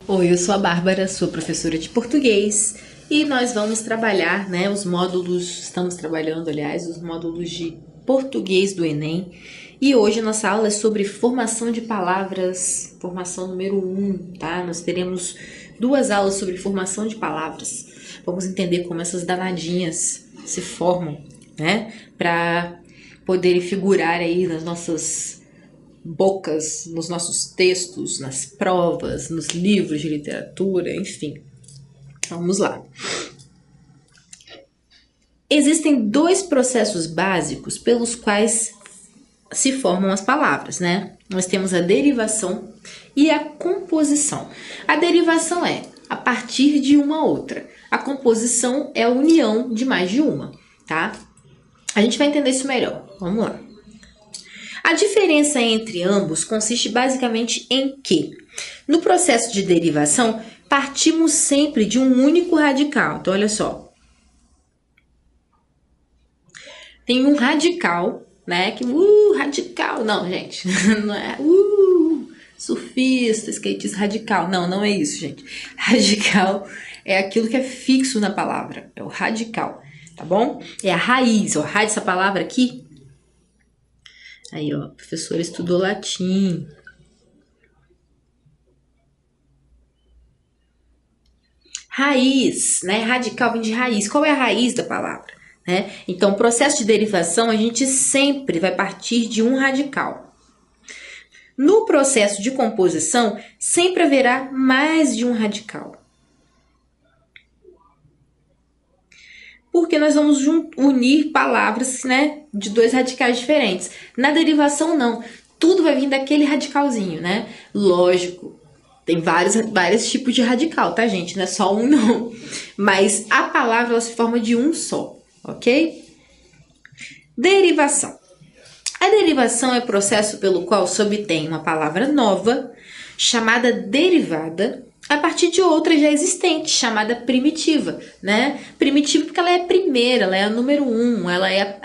Oi, eu sou a Bárbara, sou professora de português e nós vamos trabalhar, estamos trabalhando, aliás, os módulos de português do Enem. E hoje a nossa aula é sobre formação de palavras, formação número 1, tá? Nós teremos 2 aulas sobre formação de palavras. Vamos entender como essas danadinhas se formam, né? Para poderem figurar aí nas nossas bocas, nos nossos textos, nas provas, nos livros de literatura, enfim. Vamos lá. Existem 2 processos básicos pelos quais se formam as palavras, né? Nós temos a derivação e a composição. A derivação é a partir de uma outra. A composição é a união de mais de uma, tá? A gente vai entender isso melhor. Vamos lá. A diferença entre ambos consiste basicamente em que, no processo de derivação, partimos sempre de um único radical. Então, olha só. Tem um radical, né? Que, radical. Não, gente. Não é, surfista, skatista, radical. Não, não é isso, gente. Radical é aquilo que é fixo na palavra. É o radical, tá bom? É a raiz. Ó, a raiz dessa palavra aqui. Aí, ó, a professora estudou latim. Raiz, né? Radical vem de raiz. Qual é a raiz da palavra? Né? Então, o processo de derivação, a gente sempre vai partir de um radical. No processo de composição, sempre haverá mais de um radical. Porque nós vamos unir palavras, né, de 2 radicais diferentes. Na derivação, não. Tudo vai vir daquele radicalzinho, né? Lógico, tem vários tipos de radical, tá, gente? Não é só um, não. Mas a palavra ela se forma de um só, ok? Derivação. A derivação é o processo pelo qual se obtém uma palavra nova, chamada derivada, a partir de outra já existente, chamada primitiva, né? Primitiva porque ela é a primeira, ela é a número 1, ela é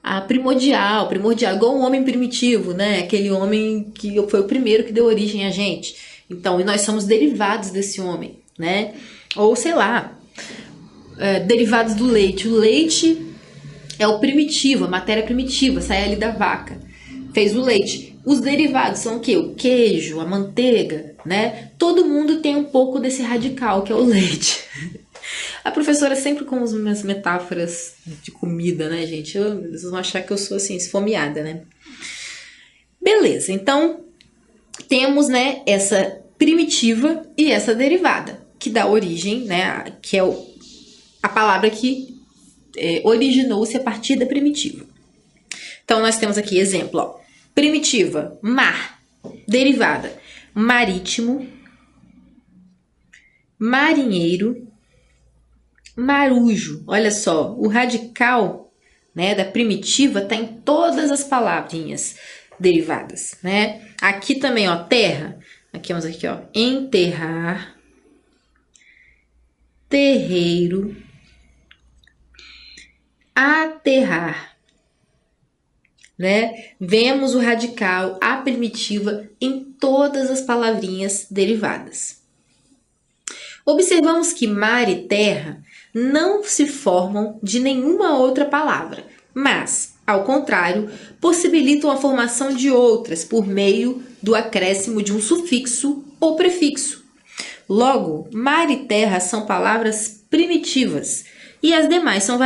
a primordial, igual o homem primitivo, né? Aquele homem que foi o primeiro que deu origem a gente. Então, e nós somos derivados desse homem, né? Ou, sei lá, derivados do leite. O leite é o primitivo, a matéria primitiva, sai ali da vaca, fez o leite. Os derivados são o quê? O queijo, a manteiga, né? Todo mundo tem um pouco desse radical, que é o leite. A professora sempre com umas metáforas de comida, né, gente? Vocês vão achar que eu sou, assim, esfomeada, né? Beleza, então, temos, né, essa primitiva e essa derivada, que dá origem, né, que é a palavra que originou-se a partir da primitiva. Então, nós temos aqui exemplo, ó. Primitiva, mar. Derivada, marítimo, marinheiro, marujo. Olha só, o radical, né, da primitiva está em todas as palavrinhas derivadas, né? Aqui também, ó, terra. Aqui, vamos aqui, ó, enterrar, terreiro, aterrar. Né? Vemos o radical, a primitiva, em todas as palavrinhas derivadas. Observamos que mar e terra não se formam de nenhuma outra palavra, mas, ao contrário, possibilitam a formação de outras por meio do acréscimo de um sufixo ou prefixo. Logo, mar e terra são palavras primitivas e as demais são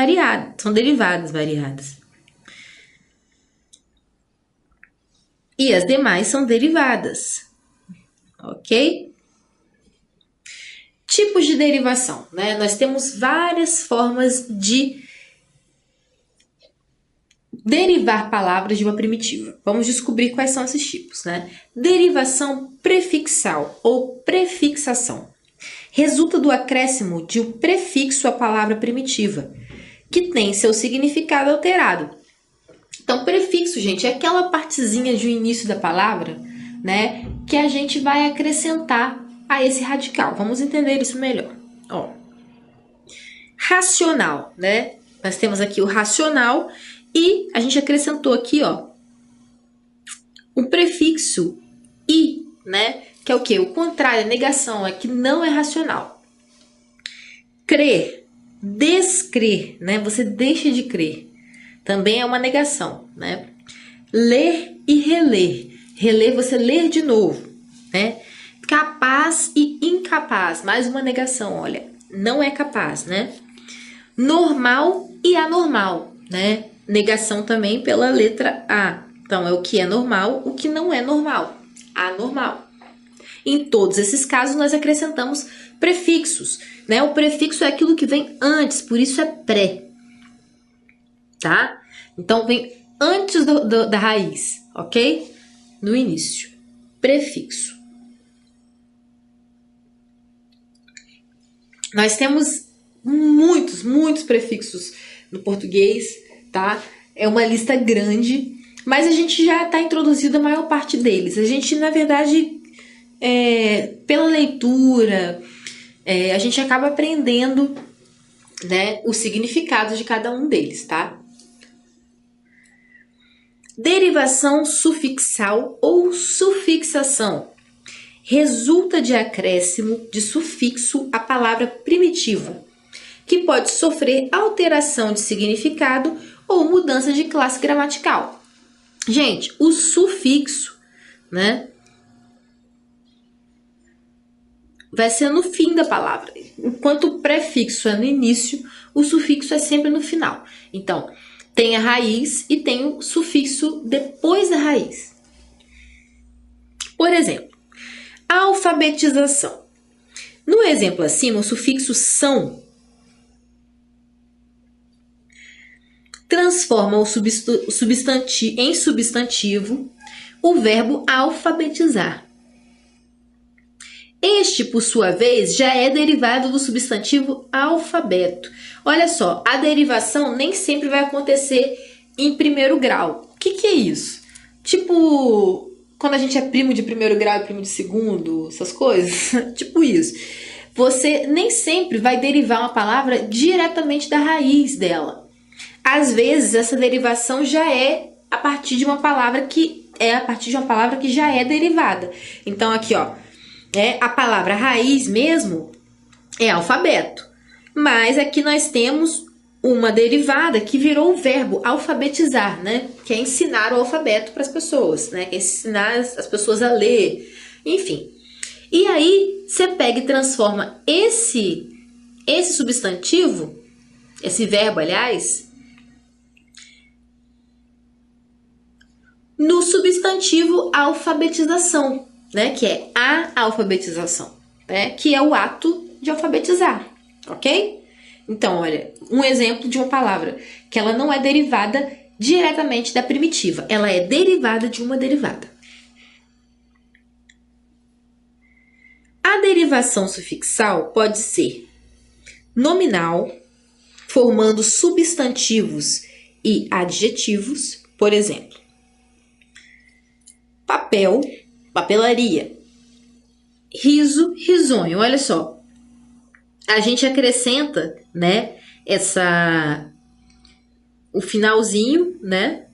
derivadas variadas. E as demais são derivadas, ok? Tipos de derivação, né? Nós temos várias formas de derivar palavras de uma primitiva. Vamos descobrir quais são esses tipos, né? Derivação prefixal ou prefixação. Resulta do acréscimo de um prefixo à palavra primitiva, que tem seu significado alterado. Então, prefixo, gente, é aquela partezinha de início da palavra, né, que a gente vai acrescentar a esse radical. Vamos entender isso melhor. Ó, racional, né? Nós temos aqui o racional e a gente acrescentou aqui, ó, o prefixo i, né, que é o quê? O contrário, a negação, é que não é racional. Crer, descrer, né? Você deixa de crer. Também é uma negação, né? Ler e reler. Reler, você ler de novo, né? Capaz e incapaz, mais uma negação, olha, não é capaz, né? Normal e anormal, né? Negação também pela letra A. Então, é o que é normal, o que não é normal. Anormal. Em todos esses casos, nós acrescentamos prefixos, né? O prefixo é aquilo que vem antes, por isso é pré, tá? Então, vem antes da raiz, ok? No início. Prefixo. Nós temos muitos prefixos no português, tá? É uma lista grande, mas a gente já está introduzido a maior parte deles. A gente, na verdade, pela leitura, a gente acaba aprendendo, né, o significado de cada um deles, tá? Derivação sufixal ou sufixação. Resulta de acréscimo de sufixo à palavra primitiva, que pode sofrer alteração de significado ou mudança de classe gramatical. Gente, o sufixo, né, vai ser no fim da palavra. Enquanto o prefixo é no início, o sufixo é sempre no final. Então, tem a raiz e tem o sufixo depois da raiz. Por exemplo, alfabetização. No exemplo acima, o sufixo são transforma o substantivo em substantivo o verbo alfabetizar. Este, por sua vez, já é derivado do substantivo alfabeto. Olha só, a derivação nem sempre vai acontecer em primeiro grau. O que é isso? Tipo, quando a gente é primo de primeiro grau e primo de segundo, essas coisas. Tipo isso. Você nem sempre vai derivar uma palavra diretamente da raiz dela. Às vezes, essa derivação já é a partir de uma palavra que já é derivada. Então, aqui, ó, a palavra raiz mesmo é alfabeto. Mas aqui nós temos uma derivada que virou o verbo alfabetizar, né? Que é ensinar o alfabeto para as pessoas, né? Que é ensinar as pessoas a ler, enfim. E aí, você pega e transforma esse substantivo, esse verbo, aliás, no substantivo alfabetização, né? Que é a alfabetização, né? Que é o ato de alfabetizar, ok? Então, olha, um exemplo de uma palavra que ela não é derivada diretamente da primitiva, ela é derivada de uma derivada. A derivação sufixal pode ser nominal, formando substantivos e adjetivos, por exemplo, papel, papelaria, riso, risonho. Olha só, a gente acrescenta, né, o finalzinho, né,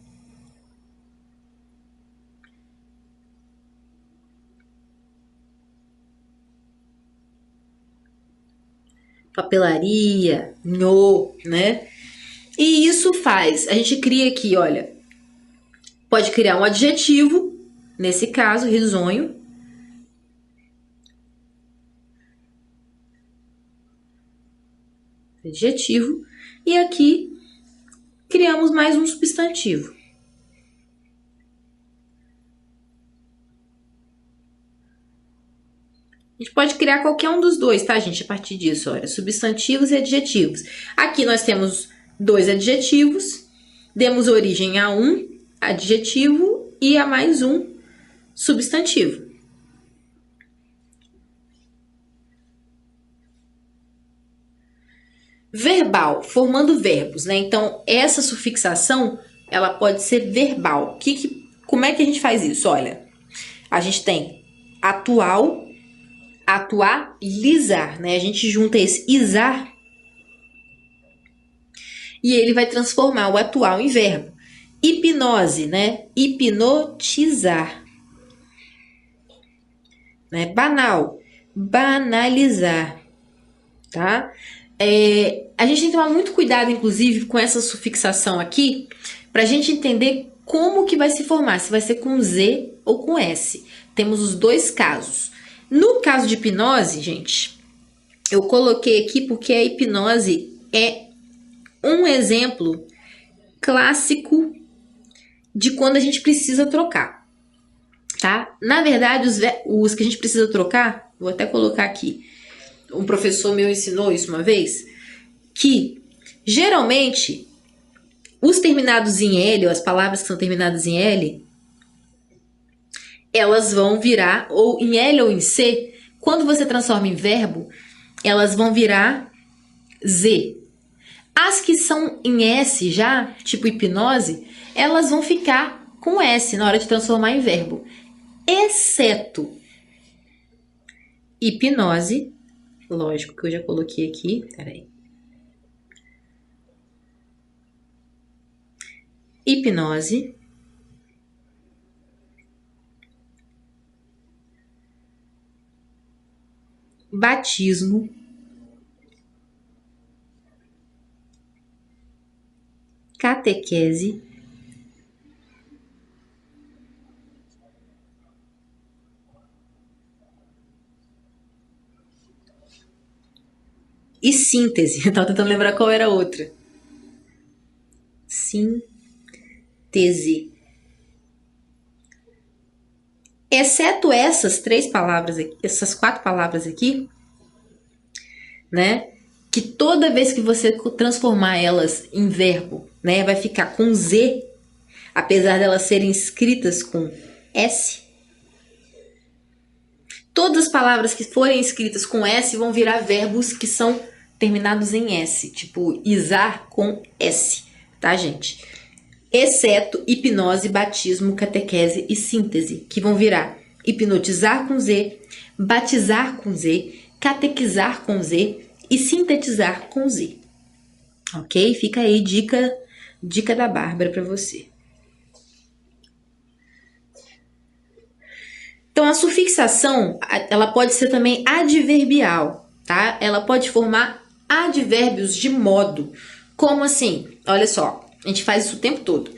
papelaria, nho, né, e isso faz, a gente cria aqui, olha, pode criar um adjetivo, nesse caso, risonho, adjetivo, e aqui criamos mais um substantivo. A gente pode criar qualquer um dos dois, tá, gente? A partir disso, olha, substantivos e adjetivos. Aqui nós temos dois adjetivos, demos origem a um adjetivo e a mais um substantivo. Verbal, formando verbos, né? Então, essa sufixação, ela pode ser verbal. Como é que a gente faz isso? Olha, a gente tem atual, atualizar, né? A gente junta esse izar e ele vai transformar o atual em verbo. Hipnose, né? Hipnotizar. né? Banal, banalizar, tá? A gente tem que tomar muito cuidado, inclusive, com essa sufixação aqui, para a gente entender como que vai se formar, se vai ser com Z ou com S. Temos os dois casos. No caso de hipnose, gente, eu coloquei aqui porque a hipnose é um exemplo clássico de quando a gente precisa trocar, tá? Na verdade, os que a gente precisa trocar, vou até colocar aqui, um professor meu ensinou isso uma vez, que geralmente os terminados em L, ou as palavras que são terminadas em L, elas vão virar, ou em L ou em C, quando você transforma em verbo, elas vão virar Z. As que são em S já, tipo hipnose, elas vão ficar com S na hora de transformar em verbo. Exceto hipnose, lógico que eu já coloquei aqui, peraí. Hipnose, batismo, catequese, e síntese. Eu tava tentando lembrar qual era a outra. Síntese. Exceto essas três palavras aqui, essas quatro palavras aqui, né? Que toda vez que você transformar elas em verbo, né, vai ficar com Z, apesar de elas serem escritas com S. Todas as palavras que forem escritas com S vão virar verbos que são terminados em S, tipo izar com S, tá, gente? Exceto hipnose, batismo, catequese e síntese, que vão virar hipnotizar com Z, batizar com Z, catequizar com Z e sintetizar com Z. Ok? Fica aí dica da Bárbara para você. Então, a sufixação, ela pode ser também adverbial, tá? Ela pode formar advérbios de modo. Como assim? Olha só, a gente faz isso o tempo todo.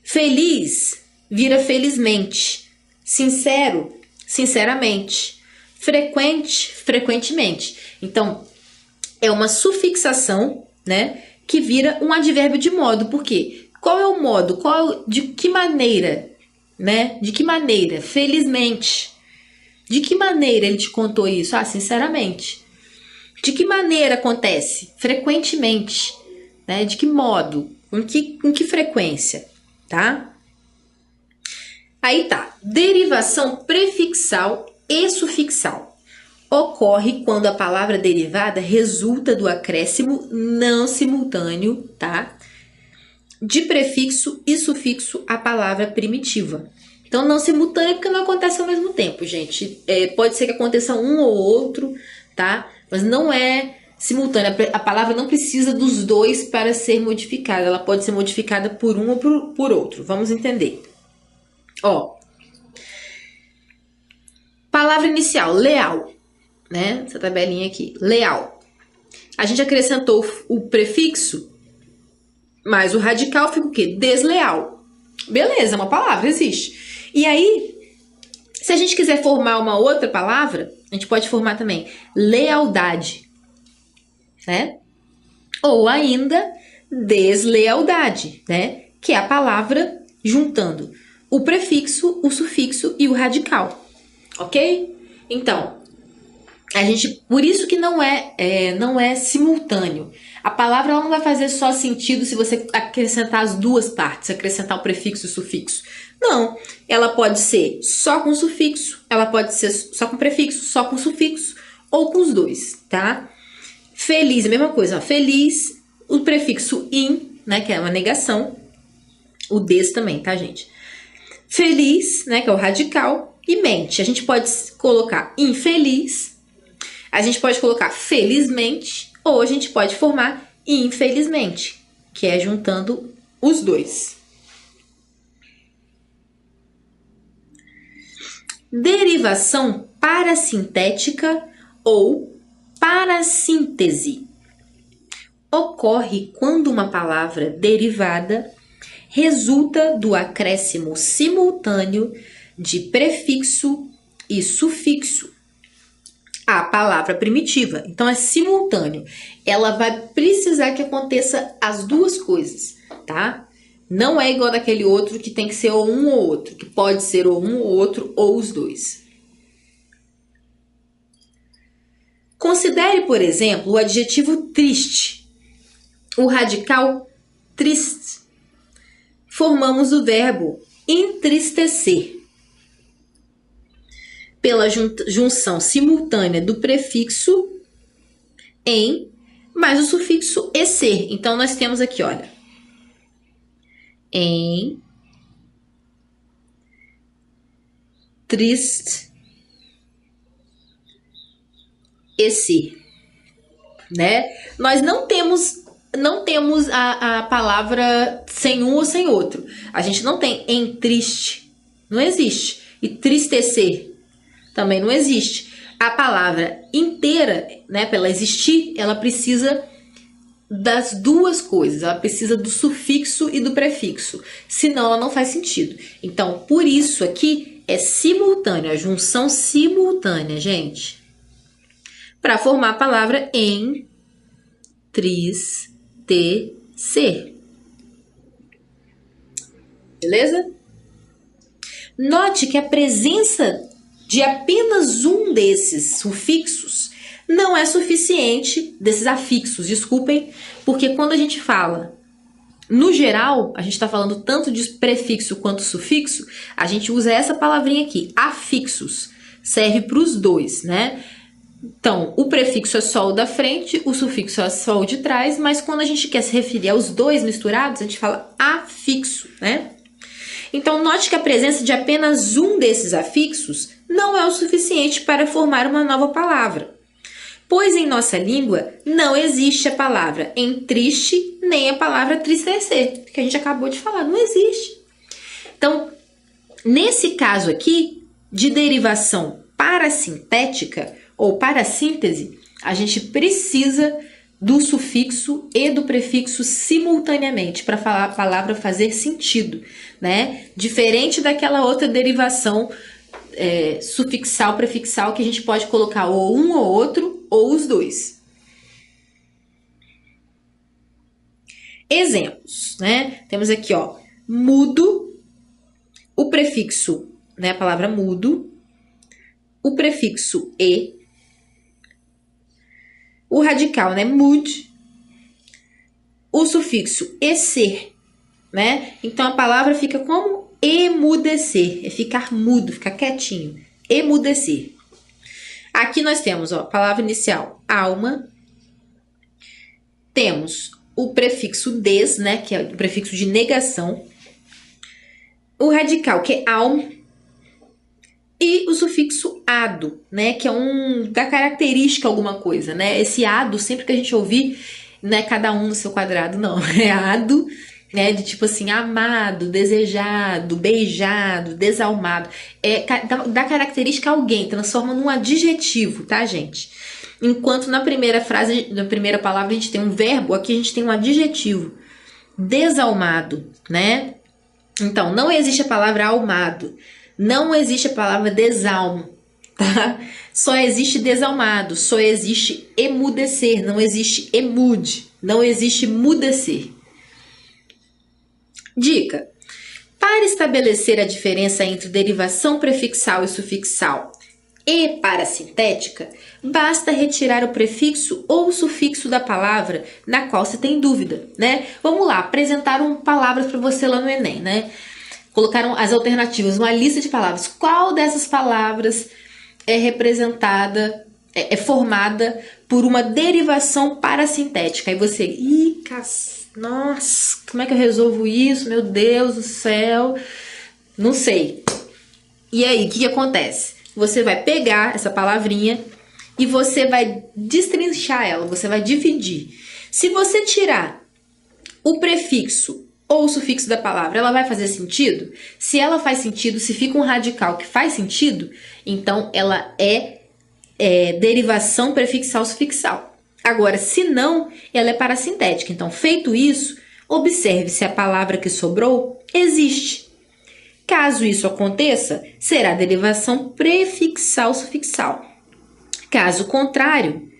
Feliz vira felizmente. Sincero, sinceramente. Frequente, frequentemente. Então, é uma sufixação, né, que vira um advérbio de modo. Por quê? Qual é o modo? De que maneira? Né? De que maneira? Felizmente. De que maneira ele te contou isso? Ah, sinceramente. De que maneira acontece? Frequentemente. Né? De que modo? Com que frequência? Tá? Aí tá. Derivação prefixal e sufixal. Ocorre quando a palavra derivada resulta do acréscimo não simultâneo, tá? De prefixo e sufixo à palavra primitiva. Então, não simultâneo porque não acontece ao mesmo tempo, gente. Pode ser que aconteça um ou outro, tá? Mas não é simultâneo. A palavra não precisa dos dois para ser modificada. Ela pode ser modificada por um ou por outro. Vamos entender. Ó. Palavra inicial, leal. Né? Essa tabelinha aqui, leal. A gente acrescentou o prefixo, mas o radical fica o quê? Desleal. Beleza, uma palavra existe. E aí, se a gente quiser formar uma outra palavra, a gente pode formar também lealdade, né? Ou ainda deslealdade, né? Que é a palavra juntando o prefixo, o sufixo e o radical, ok? Então, por isso que não é simultâneo. A palavra ela não vai fazer só sentido se você acrescentar as duas partes, acrescentar o prefixo e o sufixo. Não, ela pode ser só com sufixo, ela pode ser só com prefixo, só com sufixo ou com os dois, tá? Feliz, a mesma coisa, ó. Feliz, o prefixo in, né, que é uma negação, o des também, tá, gente? Feliz, né, que é o radical, e mente. A gente pode colocar infeliz, a gente pode colocar felizmente, ou a gente pode formar infelizmente, que é juntando os dois. Derivação parasintética ou parassíntese. Ocorre quando uma palavra derivada resulta do acréscimo simultâneo de prefixo e sufixo à palavra primitiva. Então, é simultâneo. Ela vai precisar que aconteça as duas coisas, tá? Não é igual daquele outro que tem que ser ou um ou outro, que pode ser ou um ou outro ou os dois. Considere, por exemplo, o adjetivo triste. O radical triste. Formamos o verbo entristecer pela junção simultânea do prefixo em mais o sufixo ecer. Então, nós temos aqui, olha, em triste ecer, né? Nós não temos a palavra sem um ou sem outro. A gente não tem entriste, não existe. E tristecer também não existe. A palavra inteira, né, para ela existir, ela precisa das duas coisas. Ela precisa do sufixo e do prefixo. Senão ela não faz sentido. Então, por isso aqui é simultâneo, a junção simultânea, gente. Para formar a palavra entristecer. Beleza? Note que a presença de apenas um desses sufixos não é suficiente, desses afixos, desculpem, porque quando a gente fala, no geral, a gente está falando tanto de prefixo quanto sufixo, a gente usa essa palavrinha aqui, afixos, serve para os dois, né? Então, o prefixo é só o da frente, o sufixo é só o de trás, mas quando a gente quer se referir aos dois misturados, a gente fala afixo, né? Então, note que a presença de apenas um desses afixos não é o suficiente para formar uma nova palavra, pois em nossa língua não existe a palavra entriste nem a palavra tristecer, que a gente acabou de falar, não existe. Então, nesse caso aqui, de derivação parasintética, ou parassíntese, a gente precisa do sufixo e do prefixo simultaneamente para a palavra fazer sentido, né? Diferente daquela outra derivação sufixal, prefixal, que a gente pode colocar ou um ou outro ou os dois. Exemplos, né? Temos aqui, ó, mudo, o prefixo, né, a palavra mudo, o prefixo e, o radical, né, mud, o sufixo ecer, né? Então a palavra fica como emudecer, é ficar mudo, ficar quietinho, emudecer. Aqui nós temos, ó, a palavra inicial, alma, temos o prefixo des, né, que é o prefixo de negação, o radical, que é alm, e o sufixo ado, né, que é da característica alguma coisa, né? Esse ado, sempre que a gente ouvir, não é cada um no seu quadrado, não. É ado, né, de tipo assim, amado, desejado, beijado, desalmado. Da característica alguém, transforma num adjetivo, tá, gente? Enquanto na primeira frase, na primeira palavra, a gente tem um verbo, aqui a gente tem um adjetivo. Desalmado, né? Então, não existe a palavra almado. Não existe a palavra desalmo, tá? Só existe desalmado, só existe emudecer, não existe emude, não existe mudecer. Dica: para estabelecer a diferença entre derivação prefixal e sufixal e parasintética, basta retirar o prefixo ou o sufixo da palavra na qual se tem dúvida, né? Vamos lá, apresentaram palavras para você lá no Enem, né? Colocaram as alternativas, uma lista de palavras. Qual dessas palavras é representada, é formada por uma derivação parasintética? Aí você, nossa, como é que eu resolvo isso? Meu Deus do céu, não sei. E aí, o que acontece? Você vai pegar essa palavrinha e você vai destrinchar ela, você vai dividir. Se você tirar o prefixo ou o sufixo da palavra, ela vai fazer sentido? Se ela faz sentido, se fica um radical que faz sentido, então ela é derivação prefixal sufixal. Agora, se não, ela é parassintética. Então, feito isso, observe se a palavra que sobrou existe. Caso isso aconteça, será derivação prefixal sufixal. Caso contrário,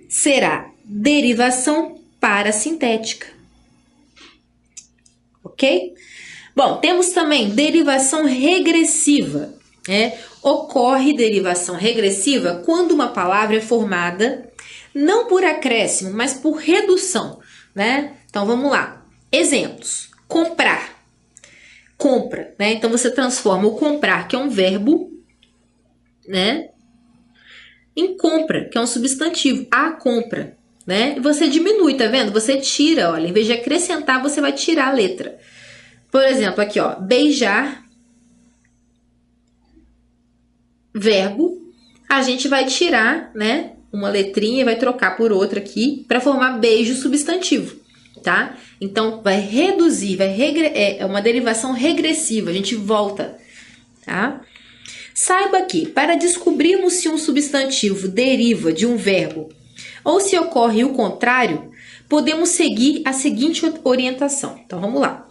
será derivação parassintética. Ok? Bom, temos também derivação regressiva. Ocorre derivação regressiva quando uma palavra é formada não por acréscimo, mas por redução, né? Então vamos lá. Exemplos: comprar, compra, né? Então você transforma o comprar, que é um verbo, né, em compra, que é um substantivo, a compra, né? E você diminui, tá vendo? Você tira, olha, em vez de acrescentar, você vai tirar a letra. Por exemplo, aqui, ó, beijar, verbo, a gente vai tirar, né, uma letrinha e vai trocar por outra aqui para formar beijo substantivo, tá? Então, vai reduzir, é uma derivação regressiva, a gente volta, tá? Saiba que, para descobrirmos se um substantivo deriva de um verbo ou se ocorre o contrário, podemos seguir a seguinte orientação. Então, vamos lá.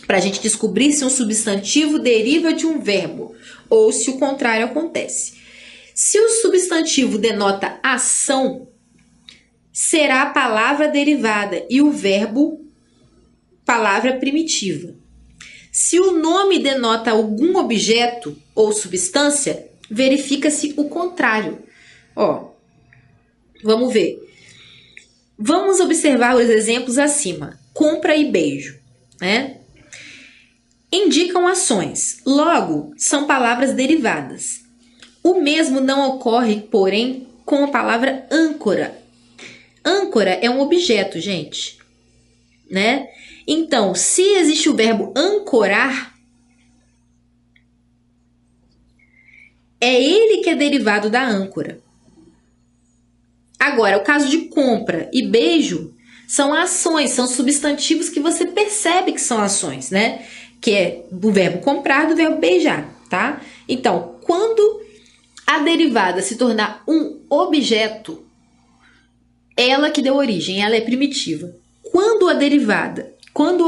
Para a gente descobrir se um substantivo deriva de um verbo ou se o contrário acontece. Se o substantivo denota ação, será a palavra derivada e o verbo palavra primitiva. Se o nome denota algum objeto ou substância, verifica-se o contrário. Ó, vamos ver. Vamos observar os exemplos acima. Compra e beijo, né? Indicam ações, logo, são palavras derivadas. O mesmo não ocorre, porém, com a palavra âncora. Âncora é um objeto, gente, né? Então, se existe o verbo ancorar, é ele que é derivado da âncora. Agora, o caso de compra e beijo são ações, são substantivos que você percebe que são ações, né? Que é do verbo comprar, do verbo beijar, tá? Então, quando a derivada se tornar um objeto, ela que deu origem, ela é primitiva. Quando a derivada, quando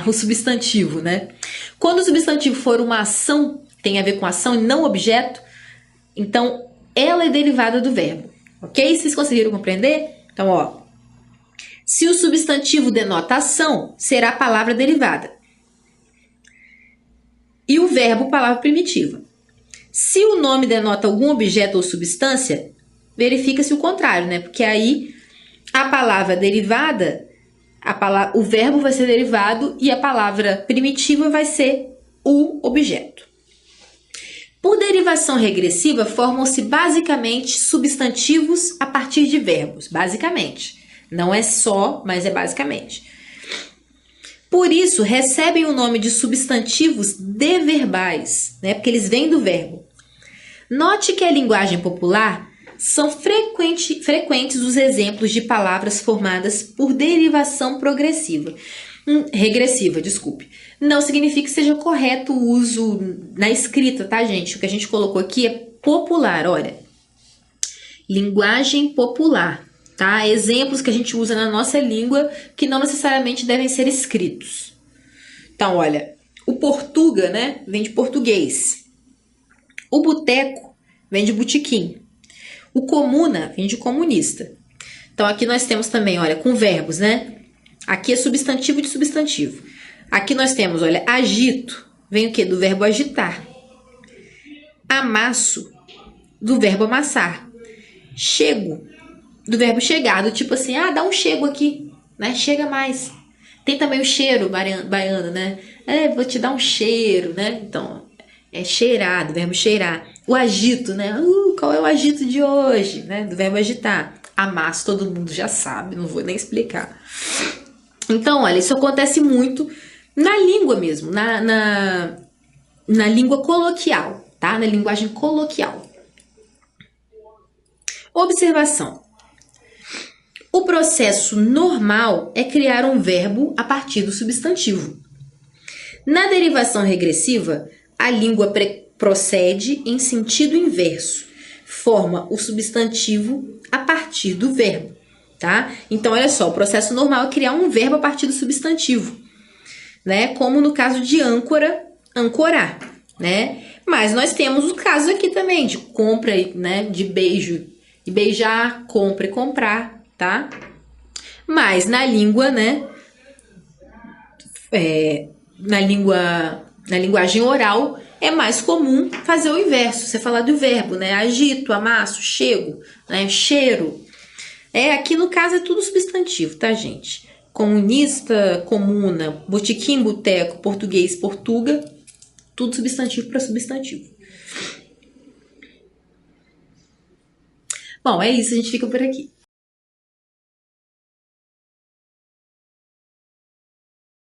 o substantivo, né? Quando o substantivo for uma ação, tem a ver com ação e não objeto, então ela é derivada do verbo, ok? Vocês conseguiram compreender? Então, ó, se o substantivo denota ação, será a palavra derivada. E o verbo, palavra primitiva. Se o nome denota algum objeto ou substância, verifica-se o contrário, né? Porque aí a palavra derivada, o verbo vai ser derivado e a palavra primitiva vai ser o objeto. Por derivação regressiva, formam-se basicamente substantivos a partir de verbos. Basicamente. Não é só, mas é basicamente. Por isso, recebem o nome de substantivos deverbais, né? Porque eles vêm do verbo. Note que a linguagem popular são frequentes os exemplos de palavras formadas por derivação regressiva, desculpe. Não significa que seja correto o uso na escrita, tá, gente? O que a gente colocou aqui é popular, olha. Linguagem popular. Tá? Exemplos que a gente usa na nossa língua que não necessariamente devem ser escritos. Então, olha, o portuga, né, vem de português. O boteco vem de botequim. O comuna vem de comunista. Então, aqui nós temos também, olha, com verbos, né? Aqui é substantivo de substantivo. Aqui nós temos, olha, agito. Vem o quê? Do verbo agitar. Amasso, do verbo amassar. Chego, do verbo chegar, do tipo assim, dá um chego aqui, né? Chega mais. Tem também o cheiro baiano, né? Vou te dar um cheiro, né? Então, é cheirar, do verbo cheirar. O agito, né? Qual é o agito de hoje, né? Do verbo agitar. Amasso, todo mundo já sabe, não vou nem explicar. Então, olha, isso acontece muito na língua mesmo, na língua coloquial, tá? Na linguagem coloquial. Observação. O processo normal é criar um verbo a partir do substantivo. Na derivação regressiva, a língua procede em sentido inverso, forma o substantivo a partir do verbo, tá? Então, olha só, o processo normal é criar um verbo a partir do substantivo, né? Como no caso de âncora, ancorar, né? Mas nós temos o caso aqui também de compra, né? De beijo e beijar, compra e comprar, tá? Mas na língua, né? Na linguagem oral, é mais comum fazer o inverso. Você falar do verbo, né? Agito, amasso, chego, né? Cheiro. Aqui no caso é tudo substantivo, tá, gente? Comunista, comuna, botequim, boteco, português, portuga, tudo substantivo para substantivo. Bom, é isso, a gente fica por aqui.